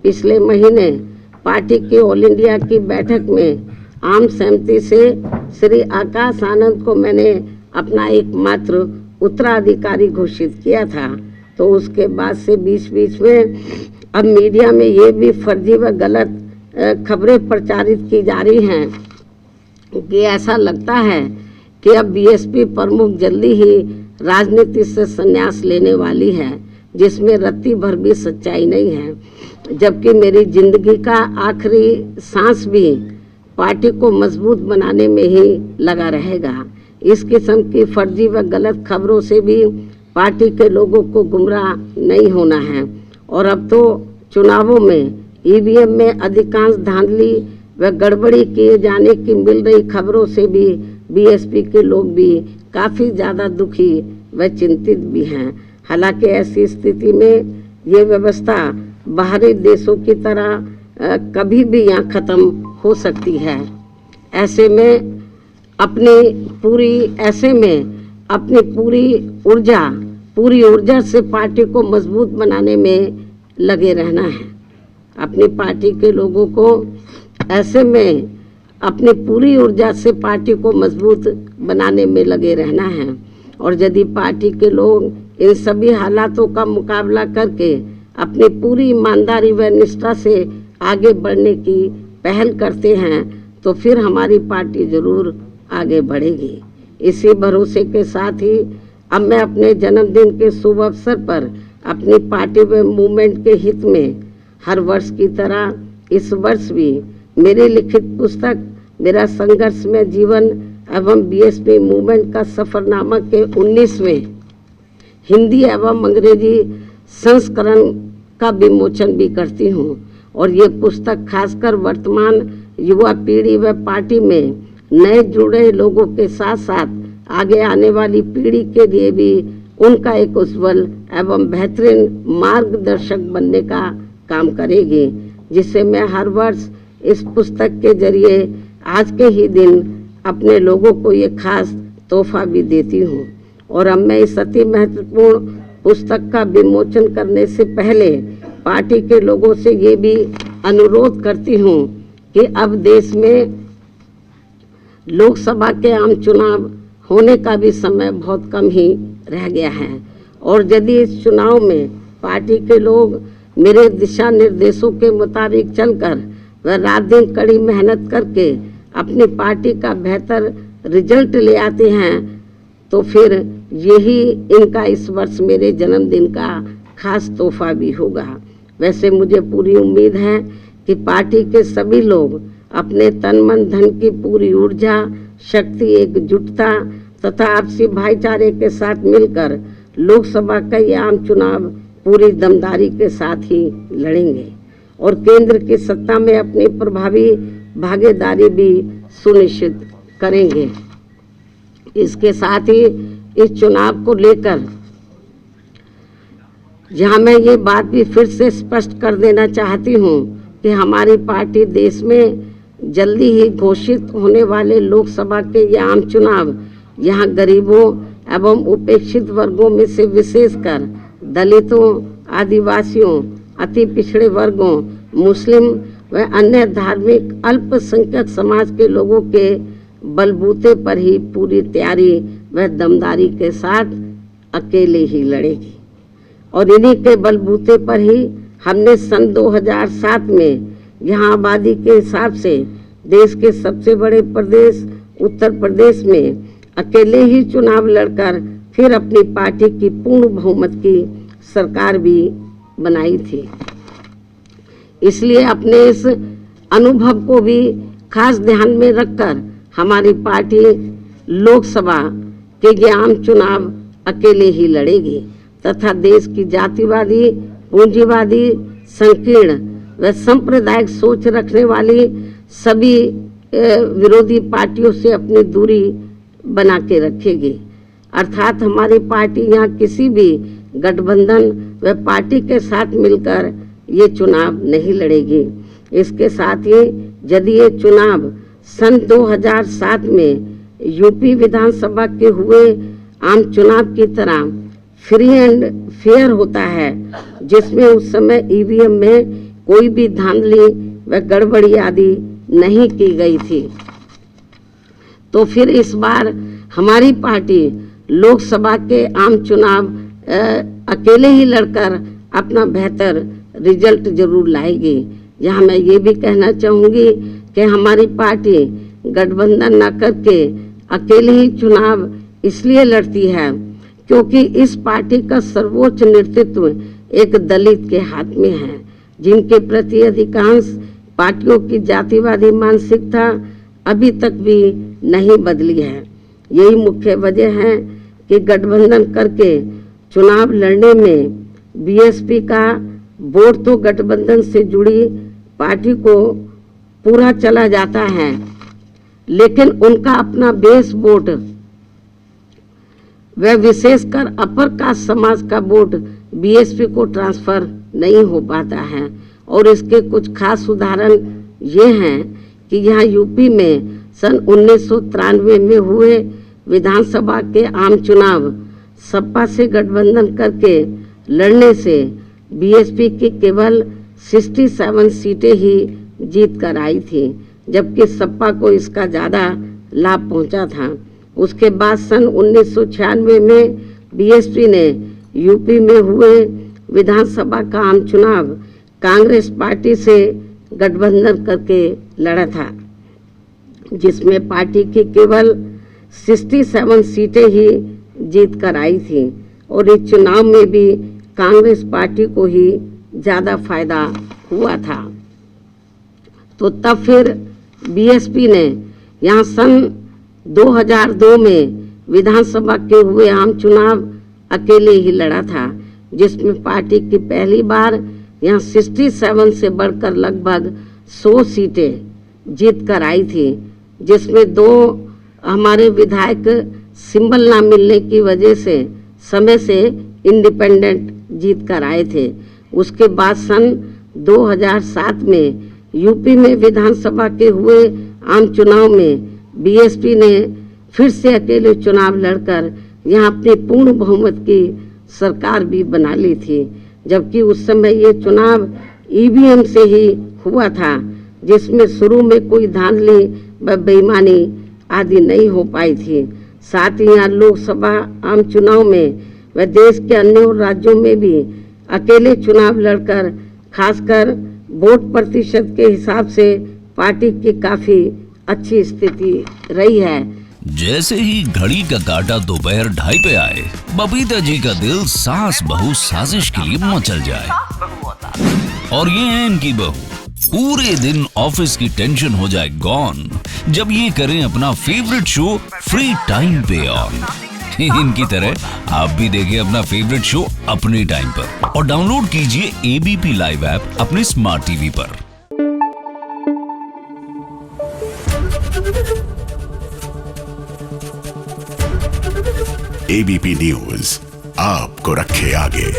पिछले महीने पार्टी की ऑल इंडिया की बैठक में आम सहमति से श्री आकाश आनंद को मैंने अपना एकमात्र उत्तराधिकारी घोषित किया था। तो उसके बाद से बीच में अब मीडिया में ये भी फर्जी व गलत खबरें प्रचारित की जा रही हैं कि ऐसा लगता है कि अब बीएसपी प्रमुख जल्दी ही राजनीति से संन्यास लेने वाली है, जिसमें रत्ती भर भी सच्चाई नहीं है। जबकि मेरी जिंदगी का आखिरी सांस भी पार्टी को मजबूत बनाने में ही लगा रहेगा। इस किस्म की फर्जी व गलत खबरों से भी पार्टी के लोगों को गुमराह नहीं होना है। और अब तो चुनावों में ईवीएम में अधिकांश धांधली व गड़बड़ी किए जाने की मिल रही खबरों से भी बीएसपी के लोग भी काफ़ी ज़्यादा दुखी व चिंतित भी हैं। हालांकि ऐसी स्थिति में ये व्यवस्था बाहरी देशों की तरह कभी भी यहाँ ख़त्म हो सकती है। ऐसे में अपनी पूरी ऊर्जा से पार्टी को मजबूत बनाने में लगे रहना है। अपनी पार्टी के लोगों को ऐसे में अपनी पूरी ऊर्जा से पार्टी को मजबूत बनाने में लगे रहना है। और यदि पार्टी के लोग इन सभी हालातों का मुकाबला करके अपनी पूरी ईमानदारी व निष्ठा से आगे बढ़ने की पहल करते हैं तो फिर हमारी पार्टी जरूर आगे बढ़ेगी। इसी भरोसे के साथ ही अब मैं अपने जन्मदिन के शुभ अवसर पर अपनी पार्टी व मूवमेंट के हित में हर वर्ष की तरह इस वर्ष भी मेरी लिखित पुस्तक मेरा संघर्ष में जीवन एवं बीएसपी मूवमेंट का सफरनामा के 19वें हिंदी एवं अंग्रेजी संस्करण का विमोचन भी करती हूँ। और ये पुस्तक खासकर वर्तमान युवा पीढ़ी व पार्टी में नए जुड़े लोगों के साथ साथ आगे आने वाली पीढ़ी के लिए भी उनका एक उज्जवल एवं बेहतरीन मार्गदर्शक बनने का काम करेगी, जिसे मैं हर वर्ष इस पुस्तक के जरिए आज के ही दिन अपने लोगों को ये खास तोहफा भी देती हूँ। और अब मैं इस अति महत्वपूर्ण पुस्तक का विमोचन करने से पहले पार्टी के लोगों से ये भी अनुरोध करती हूँ कि अब देश में लोकसभा के आम चुनाव होने का भी समय बहुत कम ही रह गया है। और यदि इस चुनाव में पार्टी के लोग मेरे दिशा निर्देशों के मुताबिक चलकर व रात दिन कड़ी मेहनत करके अपनी पार्टी का बेहतर रिजल्ट ले आते हैं तो फिर यही इनका इस वर्ष मेरे जन्मदिन का खास तोहफा भी होगा। वैसे मुझे पूरी उम्मीद है कि पार्टी के सभी लोग अपने तन मन धन की पूरी ऊर्जा शक्ति एकजुटता तथा आपसी भाईचारे के साथ मिलकर लोकसभा का ये आम चुनाव पूरी दमदारी के साथ ही लड़ेंगे और केंद्र की सत्ता में अपनी प्रभावी भागीदारी भी सुनिश्चित करेंगे। इसके साथ ही इस चुनाव को लेकर जहां मैं ये बात भी फिर से स्पष्ट कर देना चाहती हूं कि हमारी पार्टी देश में जल्दी ही घोषित होने वाले लोकसभा के ये आम चुनाव यहाँ गरीबों एवं उपेक्षित वर्गों में से विशेषकर दलितों, आदिवासियों, अति पिछड़े वर्गों, मुस्लिम व अन्य धार्मिक अल्पसंख्यक समाज के लोगों के बलबूते पर ही पूरी तैयारी व दमदारी के साथ अकेले ही लड़ेगी। और इन्हीं के बलबूते पर ही हमने सन 2007 में यहाँ आबादी के हिसाब से देश के सबसे बड़े प्रदेश उत्तर प्रदेश में अकेले ही चुनाव लड़कर फिर अपनी पार्टी की पूर्ण बहुमत की सरकार भी बनाई थी। इसलिए अपने इस अनुभव को भी खास ध्यान में रखकर हमारी पार्टी लोकसभा के ये आम चुनाव अकेले ही लड़ेगी तथा देश की जातिवादी, पूंजीवादी, संकीर्ण व सांप्रदायिक सोच रखने वाली सभी विरोधी पार्टियों से अपनी दूरी बना के रखेगी। अर्थात हमारी पार्टी यहाँ किसी भी गठबंधन व पार्टी के साथ मिलकर ये चुनाव नहीं लड़ेगी। इसके साथ ही यदि ये चुनाव सन 2007 में यूपी विधानसभा के हुए आम चुनाव की तरह फ्री एंड फेयर होता है, जिसमें उस समय ईवीएम में कोई भी धांधली व गड़बड़ी आदि नहीं की गई थी। तो फिर इस बार हमारी पार्टी लोकसभा के आम चुनाव अकेले ही लड़कर अपना बेहतर रिजल्ट जरूर लाएगी। यहाँ मैं ये भी कहना चाहूँगी कि हमारी पार्टी गठबंधन न करके अकेले ही चुनाव इसलिए लड़ती है क्योंकि इस पार्टी का सर्वोच्च नेतृत्व एक दलित के हाथ में है, जिनके प्रति अधिकांश पार्टियों की जातिवादी मानसिकता अभी तक भी नहीं बदली है। यही मुख्य वजह है कि गठबंधन करके चुनाव लड़ने में बीएसपी का वोट तो गठबंधन से जुड़ी पार्टी को पूरा चला जाता है, लेकिन उनका अपना बेस वोट व विशेषकर अपर कास्ट समाज का वोट बीएसपी को ट्रांसफर नहीं हो पाता है। और इसके कुछ खास उदाहरण ये हैं कि यहाँ यूपी में सन 1993 में हुए विधानसभा के आम चुनाव सपा से गठबंधन करके लड़ने से बीएसपी की केवल 67 सीटें ही जीत कर आई थी, जबकि सपा को इसका ज़्यादा लाभ पहुंचा था। उसके बाद सन 1996 में बीएसपी ने यूपी में हुए विधानसभा का आम चुनाव कांग्रेस पार्टी से गठबंधन करके लड़ा था, जिसमें पार्टी की केवल 67 सीटें ही जीत कर आई थी और इस चुनाव में भी कांग्रेस पार्टी को ही ज़्यादा फायदा हुआ था। तो तब फिर बीएसपी ने यहाँ सन 2002 में विधानसभा के हुए आम चुनाव अकेले ही लड़ा था, जिसमें पार्टी की पहली बार यहाँ 67 से बढ़कर लगभग 100 सीटें जीत कर आई थी, जिसमें 2 हमारे विधायक सिंबल ना मिलने की वजह से समय से इंडिपेंडेंट जीत कर आए थे। उसके बाद सन 2007 में यूपी में विधानसभा के हुए आम चुनाव में बीएसपी ने फिर से अकेले चुनाव लड़कर यहाँ अपनी पूर्ण बहुमत की सरकार भी बना ली थी, जबकि उस समय ये चुनाव ईवीएम से ही हुआ था, जिसमें शुरू में कोई धांधली व बेईमानी आदि नहीं हो पाई थी। साथ ही यहाँ लोकसभा आम चुनाव में व देश के अन्य राज्यों में भी अकेले चुनाव लड़कर खासकर वोट प्रतिशत के हिसाब से पार्टी की काफी अच्छी स्थिति रही है। जैसे ही घड़ी का काटा दोपहर 2:30 पे आए, बबीता जी का दिल सास बहू साजिश के लिए मचल जाए। और ये है इनकी बहू, पूरे दिन ऑफिस की टेंशन हो जाए गॉन जब ये करें अपना फेवरेट शो फ्री टाइम पे ऑन। इनकी तरह आप भी देखिए अपना फेवरेट शो अपने टाइम पर और डाउनलोड कीजिए एबीपी लाइव ऐप अपने स्मार्ट टीवी पर। एबीपी न्यूज आपको रखे आगे।